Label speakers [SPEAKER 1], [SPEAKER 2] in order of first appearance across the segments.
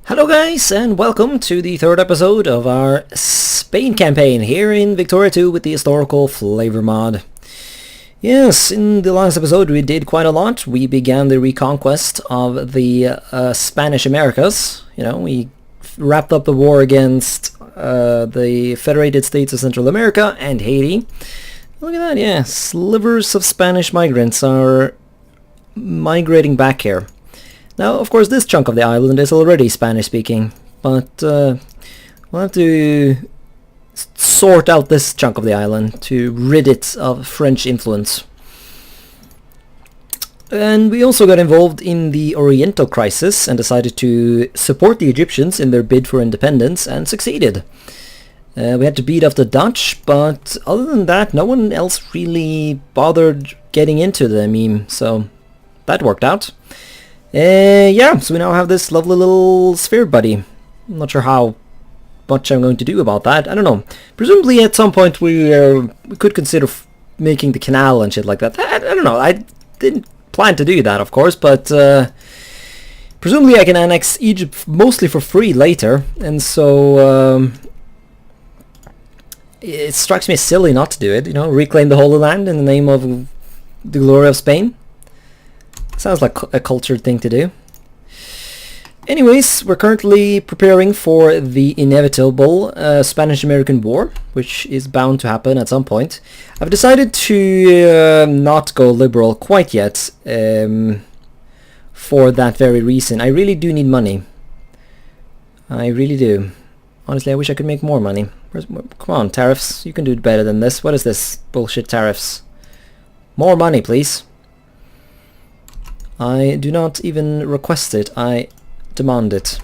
[SPEAKER 1] Hello guys, and welcome to the third episode of our Spain campaign here in Victoria 2 with the historical flavor mod. Yes, in the last episode we did quite a lot. We began the reconquest of the Spanish Americas. You know, we wrapped up the war against the Federated States of Central America and Haiti. Look at that, yeah, slivers of Spanish migrants are migrating back here. Now, of course, this chunk of the island is already Spanish-speaking, but we'll have to sort out this chunk of the island to rid it of French influence. And we also got involved in the Oriental crisis and decided to support the Egyptians in their bid for independence, and succeeded. We had to beat off the Dutch, but other than that, no one else really bothered getting into the meme, so that worked out. Yeah, so we now have this lovely little sphere buddy. I'm not sure how much I'm going to do about that. I don't know. Presumably at some point we could consider making the canal and shit like that. I don't know. I didn't plan to do that, of course, but presumably I can annex Egypt mostly for free later, and so it strikes me as silly not to do it. You know, reclaim the Holy Land in the name of the glory of Spain. Sounds like a cultured thing to do. Anyways, we're currently preparing for the inevitable Spanish-American War, which is bound to happen at some point. I've decided to not go liberal quite yet, for that very reason. I really do need money. I really do. Honestly, I wish I could make more money. Come on, tariffs. You can do better than this. What is this bullshit tariffs? More money, please. I do not even request it, I demand it.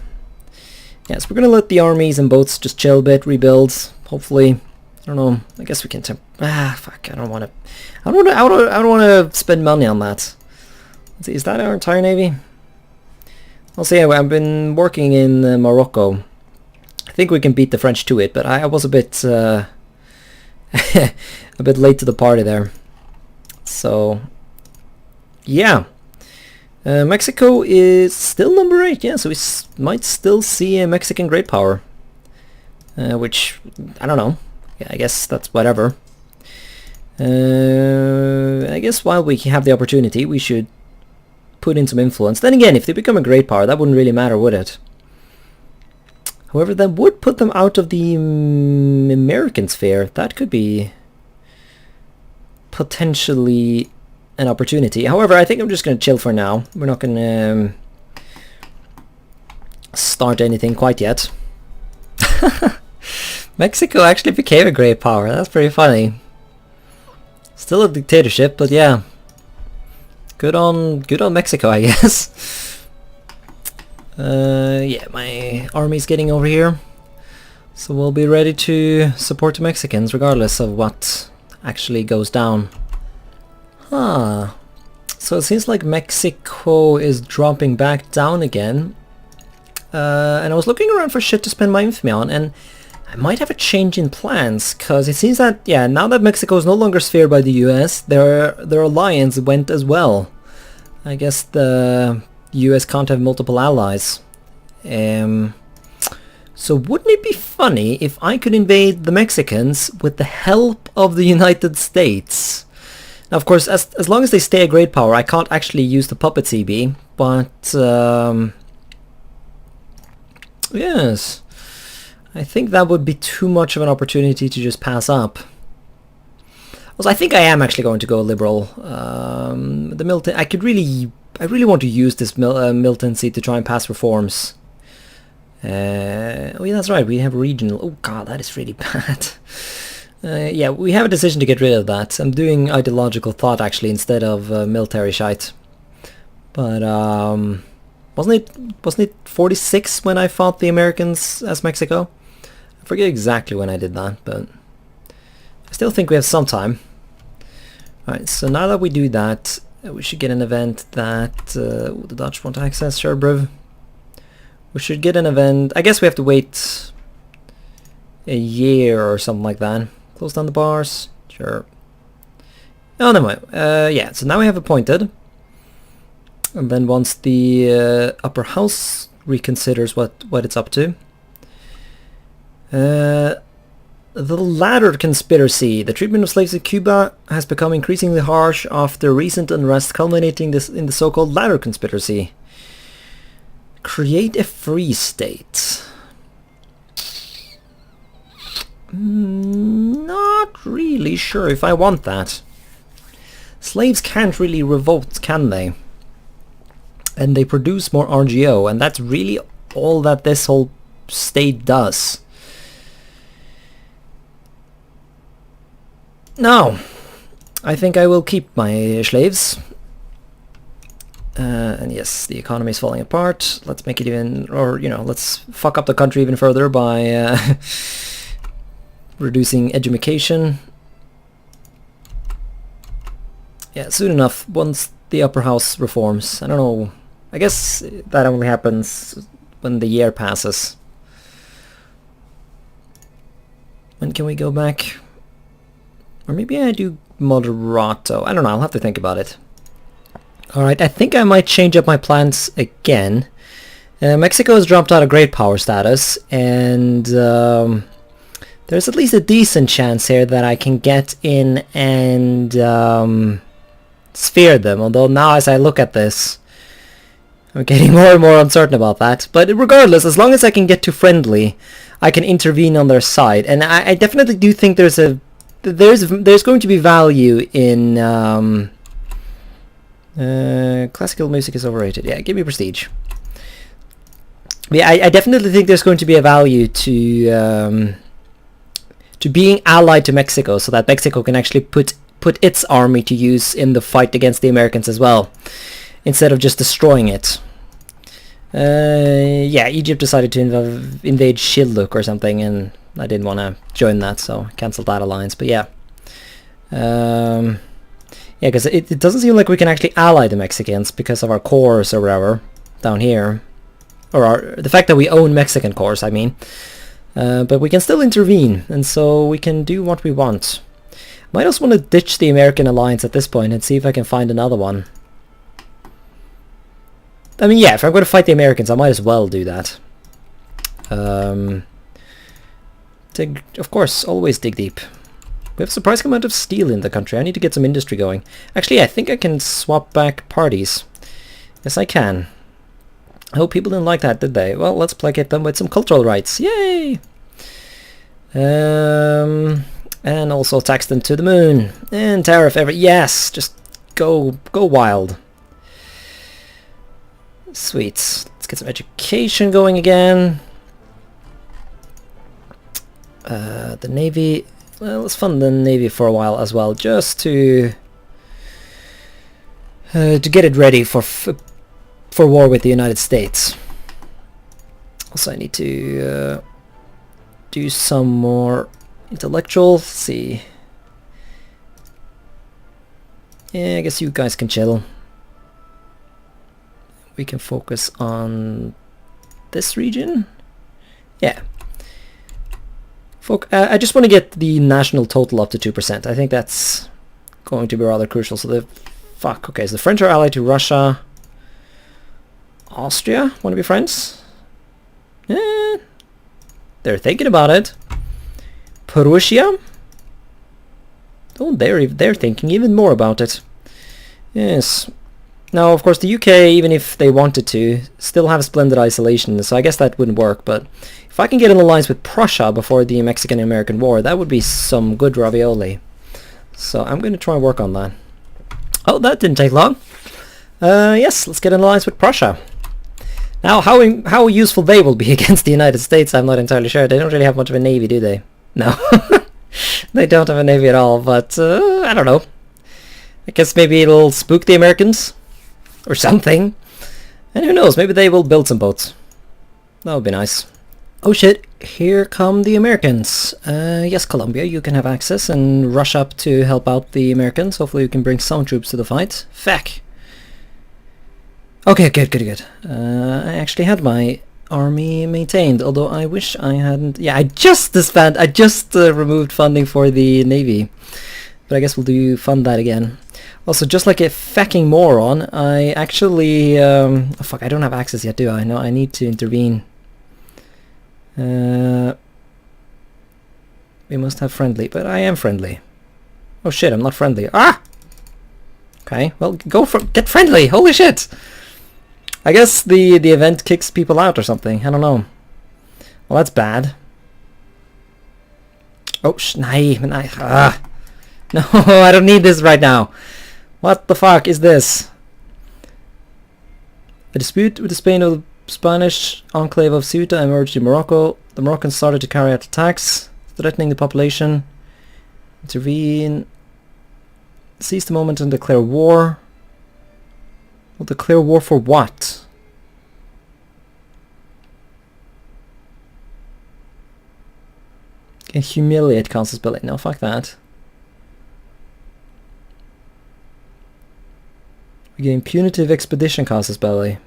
[SPEAKER 1] Yes, we're gonna let the armies and boats just chill a bit, rebuild, hopefully. I don't know, I guess we can fuck, I don't wanna spend money on that. Let's see, is that our entire navy? I'll see, I've been working in Morocco. I think we can beat the French to it, but I was a bit a bit late to the party there. So yeah. Mexico is still number 8, yeah, so we might still see a Mexican great power. Which, I don't know, yeah, I guess that's whatever. I guess while we have the opportunity, we should put in some influence. Then again, if they become a great power, that wouldn't really matter, would it? However, that would put them out of the American sphere. That could be potentially an opportunity. However, I think I'm just going to chill for now. We're not going to start anything quite yet. Mexico actually became a great power. That's pretty funny. Still a dictatorship, but yeah. Good on Mexico, I guess. Yeah, my army's getting over here. So we'll be ready to support the Mexicans regardless of what actually goes down. Huh. So it seems like Mexico is dropping back down again. And I was looking around for shit to spend my infamy on, and I might have a change in plans, because it seems that, yeah, now that Mexico is no longer sphered by the US, their alliance went as well. I guess the US can't have multiple allies. So wouldn't it be funny if I could invade the Mexicans with the help of the United States? Now, of course, as long as they stay a great power, I can't actually use the puppet CB, but yes, I think that would be too much of an opportunity to just pass up. Also, I think I am actually going to go liberal. The militant, I really want to use this militancy to try and pass reforms. Oh yeah, that's right. We have regional. Oh god, that is really bad. Yeah, we have a decision to get rid of that. I'm doing ideological thought actually instead of military shite. But wasn't it 46 when I fought the Americans as Mexico? I forget exactly when I did that, but I still think we have some time. Alright, so now that we do that, we should get an event that the Dutch want to access, sure, bruv. We should get an event. I guess we have to wait a year or something like that. Close down the bars. Sure. Oh, never mind. Yeah, so now we have appointed. And then once the upper house reconsiders what it's up to. The latter conspiracy. The treatment of slaves in Cuba has become increasingly harsh after recent unrest, culminating in the so-called latter conspiracy. Create a free state. Not really sure if I want that. Slaves can't really revolt, can they? And they produce more RGO, and that's really all that this whole state does. No, I think I will keep my slaves. And yes, the economy is falling apart. Let's make it even, or you know, let's fuck up the country even further by reducing education. Yeah, soon enough, once the upper house reforms. I don't know, I guess that only happens when the year passes. When can we go back? Or maybe I do Moderato. I don't know, I'll have to think about it. Alright, I think I might change up my plans again. Mexico has dropped out of great power status, and there's at least a decent chance here that I can get in and sphere them, although now as I look at this, I'm getting more and more uncertain about that. But regardless, as long as I can get to friendly, I can intervene on their side, and I definitely do think there's going to be value in classical music is overrated. Yeah, give me prestige. Yeah, I definitely think there's going to be a value to being allied to Mexico, so that Mexico can actually put its army to use in the fight against the Americans as well, instead of just destroying it. Yeah, Egypt decided to invade Shilduk or something, and I didn't want to join that, so I cancelled that alliance. But yeah. Yeah, because it doesn't seem like we can actually ally the Mexicans because of our cores or whatever down here. Or the fact that we own Mexican cores, I mean. But we can still intervene, and so we can do what we want. Might also want to ditch the American alliance at this point and see if I can find another one. I mean, yeah, if I'm going to fight the Americans, I might as well do that. Of course, always dig deep. We have a surprising amount of steel in the country. I need to get some industry going. Actually, I think I can swap back parties. Yes, I can. I hope people didn't like that, did they? Well, let's placate them with some cultural rights. Yay! And also tax them to the moon. And tariff every... Yes! Just go wild. Sweet. Let's get some education going again. The Navy... Well, let's fund the Navy for a while as well, just to get it ready for war with the United States. Also, I need to do some more intellectual. Let's see. Yeah, I guess you guys can chill. We can focus on this region. Yeah. I just want to get the national total up to 2%. I think that's going to be rather crucial. So okay, so the French are allied to Russia. Austria? Want to be friends? They're thinking about it. Prussia? Oh, they're thinking even more about it. Yes. Now, of course, the UK, even if they wanted to, still have splendid isolation, so I guess that wouldn't work, but if I can get an alliance with Prussia before the Mexican-American War, that would be some good ravioli. So I'm going to try and work on that. Oh, that didn't take long. Yes, let's get an alliance with Prussia. Now, how useful they will be against the United States, I'm not entirely sure. They don't really have much of a navy, do they? No. They don't have a navy at all, but I don't know. I guess maybe it'll spook the Americans or something. And who knows, maybe they will build some boats. That would be nice. Oh shit, here come the Americans. Yes, Colombia, you can have access and rush up to help out the Americans. Hopefully you can bring some troops to the fight. Feck. Okay, good. I actually had my army maintained, although I wish I hadn't... Yeah, I just removed funding for the Navy. But I guess we'll fund that again. Also, just like a fucking moron, I actually... oh fuck, I don't have access yet, do I? No, I need to intervene. We must have friendly, but I am friendly. Oh shit, I'm not friendly. Ah! Okay, well, get friendly! Holy shit! I guess the event kicks people out or something. I don't know. Well, that's bad. Oh, ah! No, I don't need this right now. What the fuck is this? A dispute with the Spanish enclave of Ceuta emerged in Morocco. The Moroccans started to carry out attacks, threatening the population. Intervene. Seize the moment and declare war. Well, declare war for what? Can humiliate Council's building. No, fuck that. We gain punitive expedition Council's belly.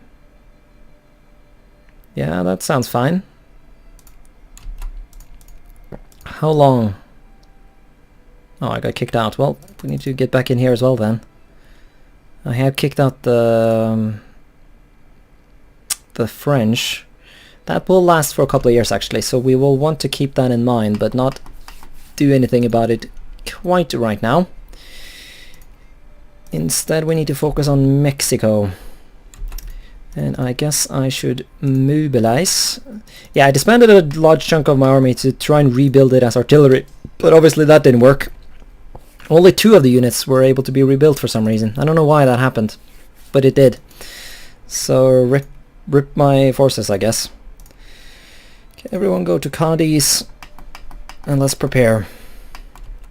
[SPEAKER 1] Yeah, that sounds fine. How long? Oh, I got kicked out. Well, we need to get back in here as well then. I have kicked out the French. That will last for a couple of years actually, so we will want to keep that in mind, but not do anything about it quite right now. Instead, we need to focus on Mexico. And I guess I should mobilize. Yeah, I disbanded a large chunk of my army to try and rebuild it as artillery, but obviously that didn't work. Only 2 of the units were able to be rebuilt for some reason. I don't know why that happened, but it did. So rip my forces, I guess. Okay, everyone go to Cadiz and let's prepare.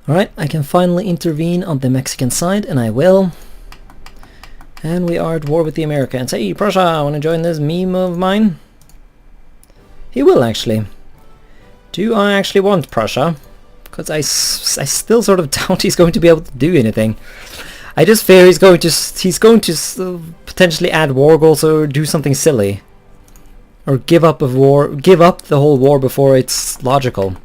[SPEAKER 1] Alright, I can finally intervene on the Mexican side, and I will. And we are at war with the Americans. Hey, Prussia, want to join this meme of mine? He will, actually. Do I actually want Prussia? Because I still sort of doubt he's going to be able to do anything. I just fear he's going to potentially add war goals or do something silly. Or give up the whole war before it's logical.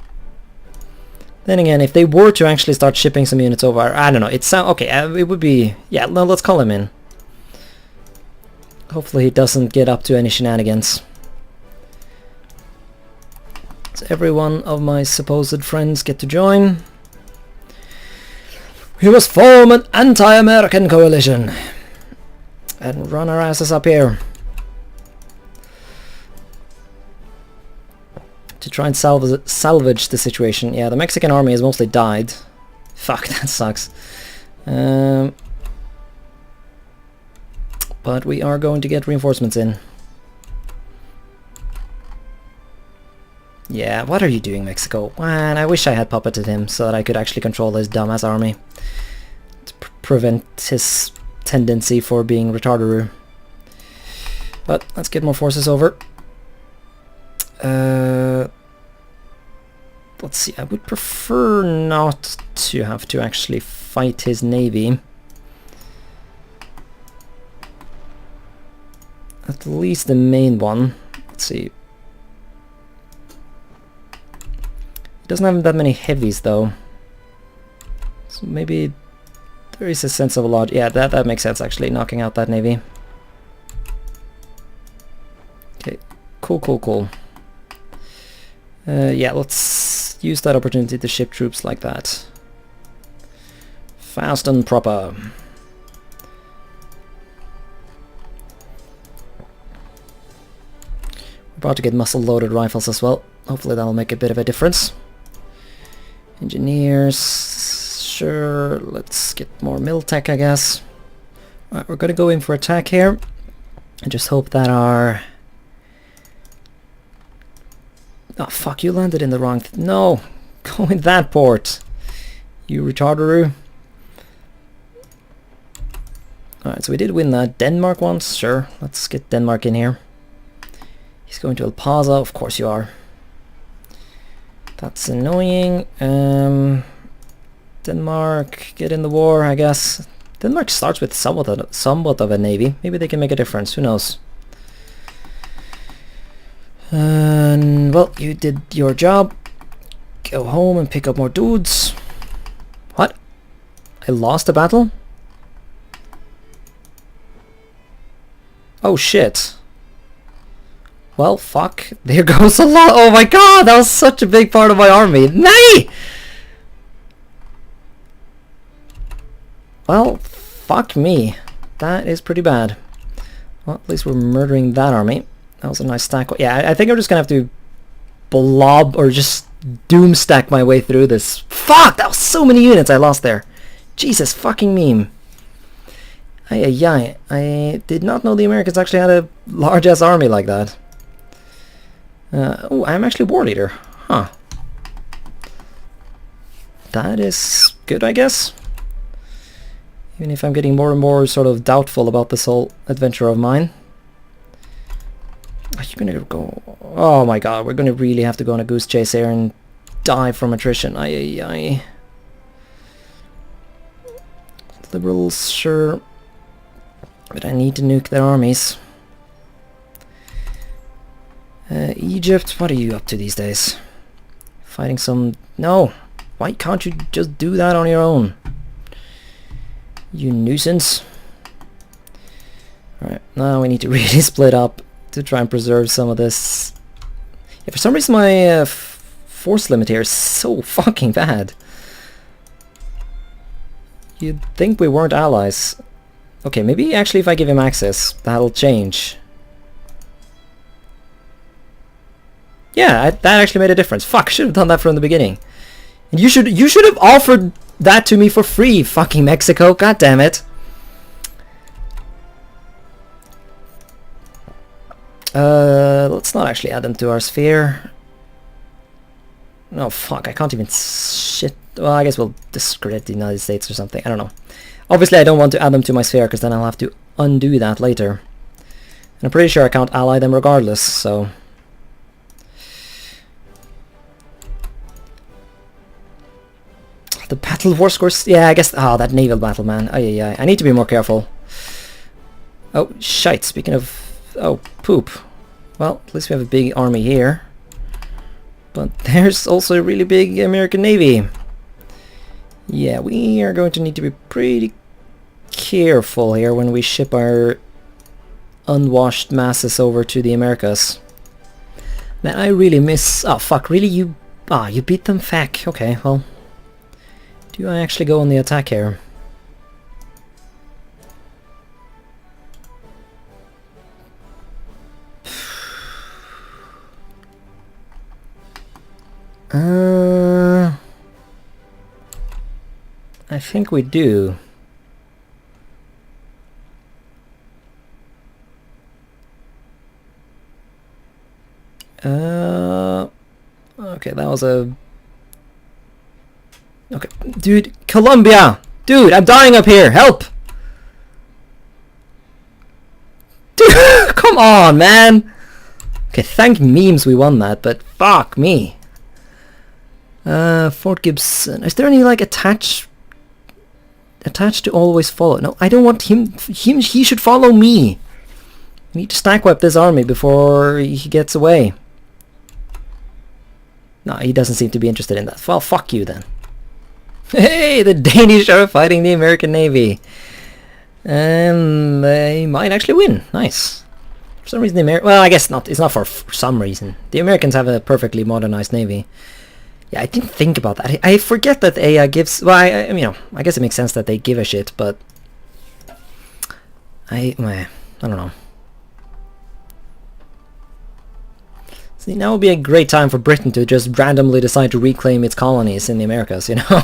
[SPEAKER 1] Then again, if they were to actually start shipping some units over, I don't know, okay, it would be, yeah, no, let's call him in. Hopefully he doesn't get up to any shenanigans. So every one of my supposed friends get to join. We must form an anti-American coalition and run our asses up here to try and salvage the situation. Yeah, the Mexican army has mostly died. Fuck, that sucks. But we are going to get reinforcements in. Yeah, what are you doing, Mexico? Man, I wish I had puppeted him so that I could actually control his dumbass army. To prevent his tendency for being retarded. But let's get more forces over. Let's see, I would prefer not to have to actually fight his navy. At least the main one. Let's see. He doesn't have that many heavies though. So maybe there is a sense of a lot. Yeah, that makes sense actually, knocking out that navy. Okay, cool. Yeah, let's use that opportunity to ship troops like that. Fast and proper. We're about to get muzzle-loaded rifles as well. Hopefully that'll make a bit of a difference. Engineers, sure, let's get more mil-tech, I guess. Alright, we're gonna go in for attack here. I just hope that our... Oh fuck, you landed in the wrong... No! Go in that port! You retardaroo. Alright, so we did win that. Denmark once? Sure, let's get Denmark in here. He's going to El Paso, of course you are. That's annoying. Denmark, get in the war, I guess. Denmark starts with somewhat of a navy. Maybe they can make a difference, who knows. Well, you did your job. Go home and pick up more dudes. What? I lost a battle? Oh shit. Well, fuck. There goes a lot. Oh my god, that was such a big part of my army. Nay! Well, fuck me. That is pretty bad. Well, at least we're murdering that army. That was a nice stack. Yeah, I think I'm just gonna have to blob or just doom stack my way through this. Fuck! That was so many units I lost there. Jesus fucking meme. Ay. I did not know the Americans actually had a large ass army like that. Oh, I'm actually war leader. Huh. That is good, I guess. Even if I'm getting more and more sort of doubtful about this whole adventure of mine. Are you gonna go... Oh my god, we're gonna really have to go on a goose chase here and die from attrition. Ay. Liberals, sure. But I need to nuke their armies. Egypt, what are you up to these days? Fighting some... No! Why can't you just do that on your own? You nuisance. Alright, now we need to really split up to try and preserve some of this. Yeah, for some reason my force limit here is so fucking bad. You'd think we weren't allies. Okay, maybe actually if I give him access, that'll change. Yeah, that actually made a difference. Fuck, should have done that from the beginning. And you should have offered that to me for free, fucking Mexico. God damn it. Let's not actually add them to our sphere. No, fuck, I can't even shit. Well, I guess we'll discredit the United States or something. I don't know. Obviously, I don't want to add them to my sphere because then I'll have to undo that later. And I'm pretty sure I can't ally them regardless, so... The battle war scores... Yeah, I guess... Oh, that naval battle, man. Ay. I need to be more careful. Oh, shite. Speaking of... Oh, poop. Well, at least we have a big army here. But there's also a really big American Navy. Yeah, we are going to need to be pretty careful here when we ship our unwashed masses over to the Americas. Man, I really miss... Oh, fuck. Really? You beat them? Fuck. Okay, well... Do I actually go on the attack here? I think we do. Okay, that was a... Okay, dude, Colombia! Dude, I'm dying up here! Help! Dude, come on, man! Okay, thank memes we won that, but fuck me. Fort Gibson. Is there any, like, attached to always follow? No, I don't want him. He should follow me. We need to stack wipe this army before he gets away. No, he doesn't seem to be interested in that. Well, fuck you then. Hey, the Danish are fighting the American Navy. They might actually win. Nice. For some reason the well, I guess not. It's not for some reason. The Americans have a perfectly modernized navy. Yeah, I didn't think about that. I forget that AI gives... Well, I guess it makes sense that they give a shit, but... I don't know. See, now would be a great time for Britain to just randomly decide to reclaim its colonies in the Americas, you know?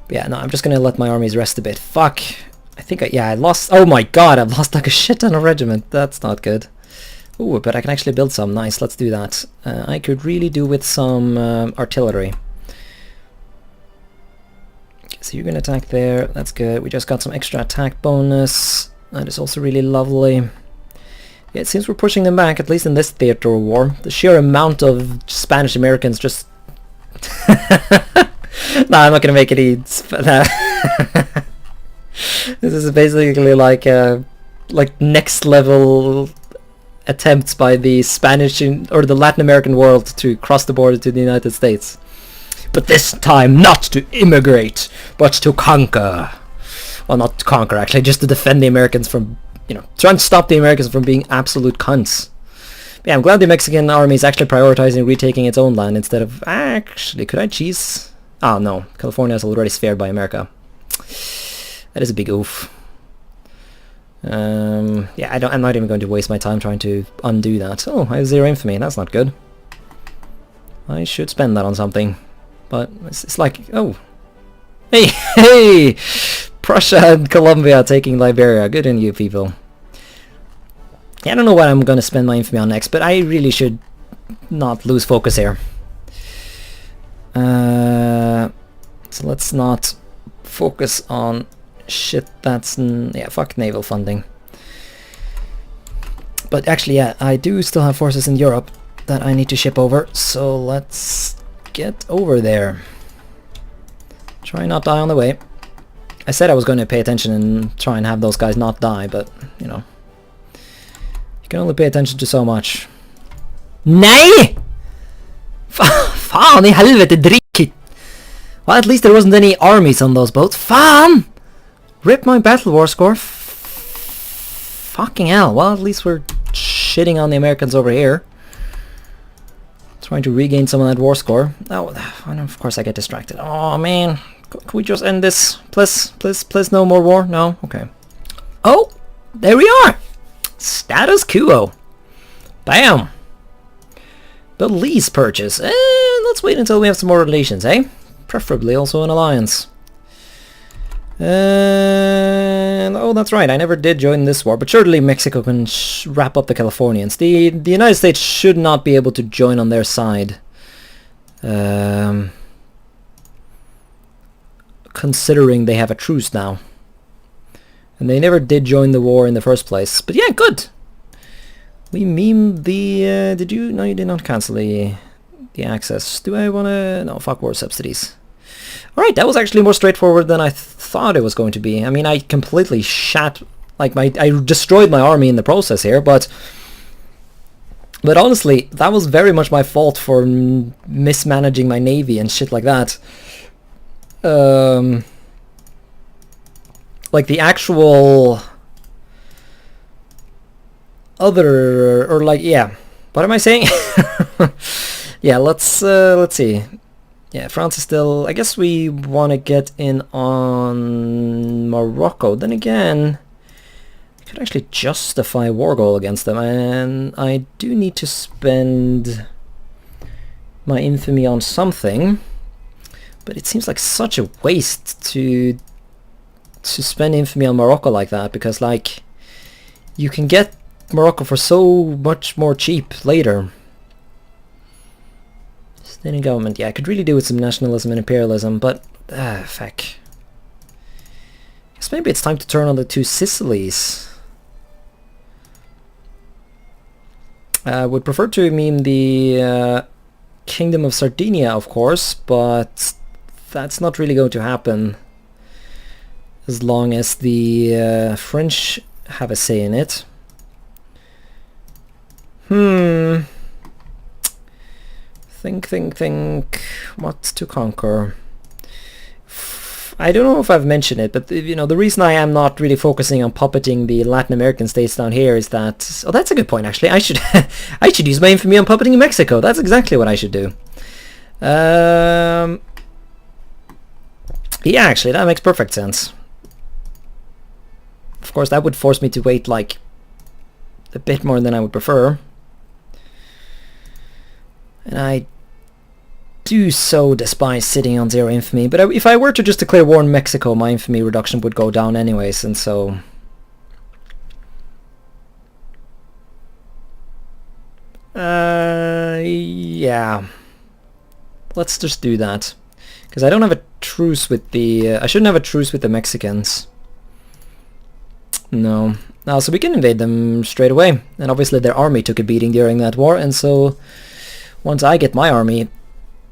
[SPEAKER 1] Yeah, no, I'm just gonna let my armies rest a bit. Fuck. I think I lost... Oh my god, I've lost like a shit ton of regiment. That's not good. Ooh, but I can actually build some. Nice, let's do that. I could really do with some artillery. Okay, so you're gonna attack there. That's good. We just got some extra attack bonus. That is also really lovely. Yeah, it seems we're pushing them back, at least in this theater of war. The sheer amount of Spanish Americans just... Nah, I'm not gonna make any... This is basically like next level attempts by the Spanish or the Latin American world to cross the border to the United States. But this time not to immigrate, but to conquer. well, not to conquer actually, just to defend the Americans from, you know, try and stop the Americans from being absolute cunts. But yeah, I'm glad the Mexican army is actually prioritizing retaking its own land instead of, actually, could I cheese? Oh no, California is already spared by America. That is a big oof. Yeah, I'm not even going to waste my time trying to undo that. Oh, I have 0 infamy, that's not good. I should spend that on something. But it's like, oh. Hey! Prussia and Colombia taking Liberia. Good on you people. Yeah, I don't know what I'm gonna spend my infamy on next, but I really should not lose focus here. So let's not focus on shit that's... yeah, fuck naval funding. But actually, yeah, I do still have forces in Europe that I need to ship over, so let's get over there. Try not die on the way. I said I was going to pay attention and try and have those guys not die, but, you know. You can only pay attention to so much. Nej! Fan i helvete, drick! Well, at least there wasn't any armies on those boats. Fan! Rip my battle war score. Fucking hell. Well, at least we're shitting on the Americans over here. Trying to regain some of that war score. Oh, and of course I get distracted. Oh man. Can we just end this? Please, please, please, no more war? No? Okay. Oh! There we are! Status quo. Bam! The lease purchase. Let's wait until we have some more relations, eh? Preferably also an alliance. And oh, that's right, I never did join this war, but surely Mexico can wrap up the Californians. The United States should not be able to join on their side. Considering they have a truce now. And they never did join the war in the first place. But yeah, good! We memed the... did you... No, you did not cancel the access. Do I wanna... No, fuck war subsidies. Alright, that was actually more straightforward than I thought it was going to be. I mean, I completely shat... Like, I destroyed my army in the process here, but honestly, that was very much my fault for mismanaging my navy and shit like that. Like, the actual... other... or like, yeah. What am I saying? Yeah, let's see. Yeah, France is still... I guess we want to get in on Morocco. Then again, I could actually justify a war goal against them. And I do need to spend my infamy on something. But it seems like such a waste to spend infamy on Morocco like that. Because, like, you can get Morocco for so much more cheap later. Sustaining government, yeah, I could really do with some nationalism and imperialism, but fuck. Guess maybe it's time to turn on the 2 Sicilies. I would prefer to meme the Kingdom of Sardinia, of course, but that's not really going to happen as long as the French have a say in it. Think. What to conquer? I don't know if I've mentioned it, but you know, the reason I am not really focusing on puppeting the Latin American states down here is that... Oh, that's a good point, actually. I should I should use my infamy on puppeting Mexico. That's exactly what I should do. Yeah, actually, that makes perfect sense. Of course, that would force me to wait, like, a bit more than I would prefer. And I do so despise sitting on 0 infamy, but if I were to just declare war on Mexico, my infamy reduction would go down anyways, and so... yeah. Let's just do that. Because I don't have a truce with the... I shouldn't have a truce with the Mexicans. No. No, so we can invade them straight away. And obviously their army took a beating during that war, and so... Once I get my army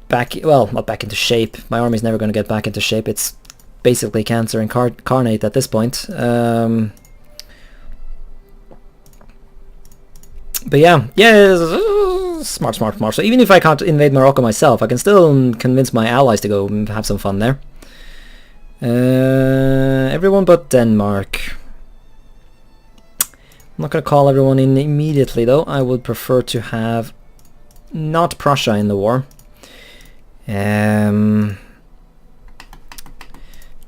[SPEAKER 1] back, well, not back into shape, my army's never going to get back into shape, it's basically cancer incarnate at this point. But yeah, smart. So even if I can't invade Morocco myself, I can still convince my allies to go and have some fun there. Everyone but Denmark. I'm not going to call everyone in immediately though. I would prefer to have not Prussia in the war.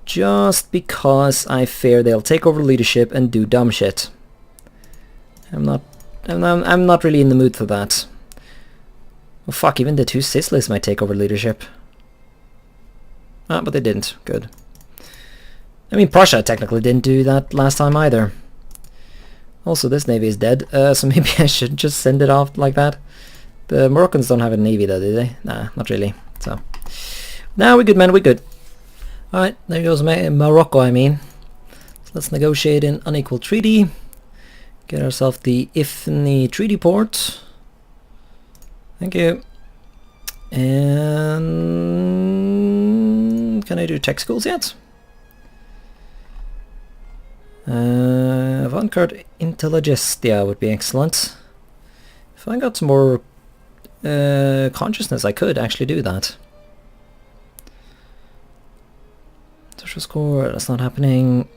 [SPEAKER 1] Just because I fear they'll take over leadership and do dumb shit. I'm not really in the mood for that. Well, fuck, even the two Sicilies might take over leadership. Ah, but they didn't. Good. I mean, Prussia technically didn't do that last time either. Also, this navy is dead, so maybe I should just send it off like that. The Moroccans don't have a navy though, do they? Nah, not really. So, now we're good, man, we're good. Alright, there goes Morocco, I mean. So let's negotiate an unequal treaty. Get ourselves the Ifni treaty port. Thank you. And can I do tech schools yet? Avant-garde intelligestia would be excellent. If I got some more consciousness, I could actually do that. Social score, that's not happening.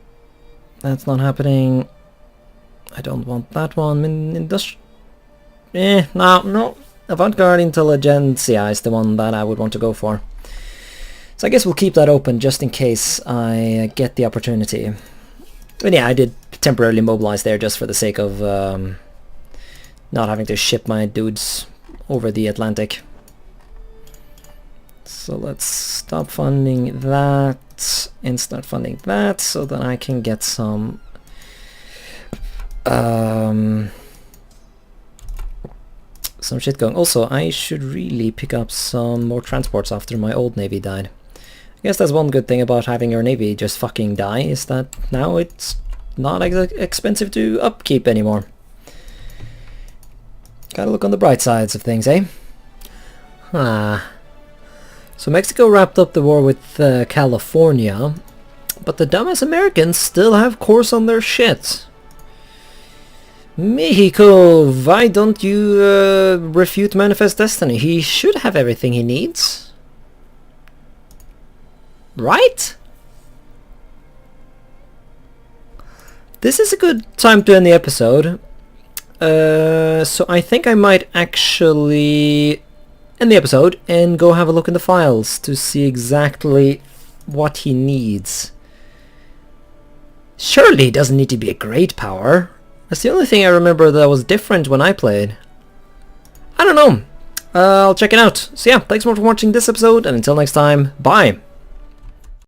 [SPEAKER 1] That's not happening. I don't want that one. No. Avant-garde intelligentsia is the one that I would want to go for. So I guess we'll keep that open just in case I get the opportunity. But yeah, I did temporarily mobilize there just for the sake of not having to ship my dudes over the Atlantic. So let's stop funding that and start funding that so that I can get some shit going. Also, I should really pick up some more transports after my old navy died. I guess that's one good thing about having your navy just fucking die, is that now it's not expensive to upkeep anymore. Gotta look on the bright sides of things, eh? So Mexico wrapped up the war with California, but the dumbass Americans still have course on their shit. Mexico, why don't you refute Manifest Destiny? He should have everything he needs. Right? This is a good time to end the episode. So I think I might actually end the episode and go have a look in the files to see exactly what he needs. Surely he doesn't need to be a great power. That's the only thing I remember that was different when I played. I don't know. I'll check it out. So yeah, thanks so much for watching this episode, and until next time, bye!